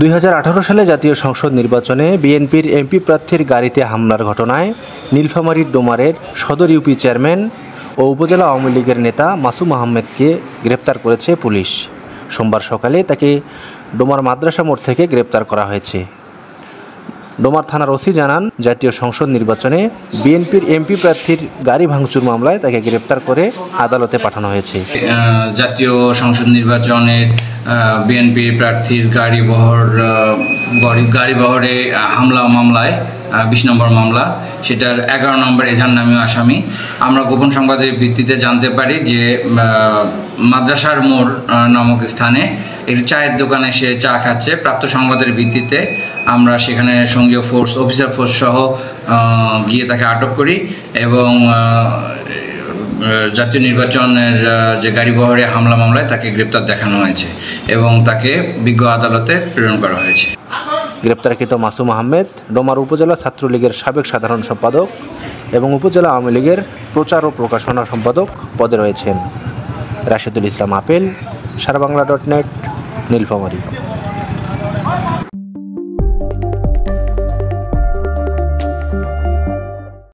2018 সালে জাতীয় সংসদ নির্বাচনে বিএনপির এমপি প্রার্থীর গাড়িতে হামলার ঘটনায় নীলফামারীর ডোমারের সদর ইউপি চেয়ারম্যান ও উপজেলা আওয়ামী লীগের নেতা মাসুম আহমেদকে গ্রেপ্তার করেছে পুলিশ। সোমবার সকালে তাকে ডোমার মাদ্রাসা মোড় থেকে গ্রেপ্তার করা হয়েছে। ডোমার থানার ওসি জানান, জাতীয় সংসদ নির্বাচনে বিএনপির এমপি প্রার্থীর গাড়ি ভাঙচুর মামলায় তাকে গ্রেপ্তার করে আদালতে পাঠানো হয়েছে। জাতীয় সংসদ নির্বাচনের বিএনপির প্রার্থীর গাড়ি বহরে হামলা মামলায় 20 নম্বর মামলা, সেটার 11 নম্বর এজাহার নামীয় আসামি। আমরা গোপন সংবাদের ভিত্তিতে জানতে পারি যে মাদ্রাসার মোড় নামক স্থানে একটি চায়ের দোকানে সে চা খাচ্ছে। প্রাপ্ত সংবাদের ভিত্তিতে আমরা সেখানে সঙ্গীয় ফোর্স, অফিসার ফোর্স সহ গিয়ে তাকে আটক করি এবং জাতীয় নির্বাচনের যে গাড়ি বহরে হামলা মামলায় তাকে গ্রেপ্তার দেখানো হয়েছে এবং তাকে বিজ্ঞ আদালতে প্রেরণ করা হয়েছে। গ্রেপ্তারকৃত মাসুম আহমেদ ডোমার উপজেলা ছাত্রলীগের সাবেক সাধারণ সম্পাদক এবং উপজেলা আওয়ামী লীগের প্রচার ও প্রকাশনা সম্পাদক পদে রয়েছেন। রাশেদুল ইসলাম, আপেল, সারাবাংলা.net, নীলফামারী।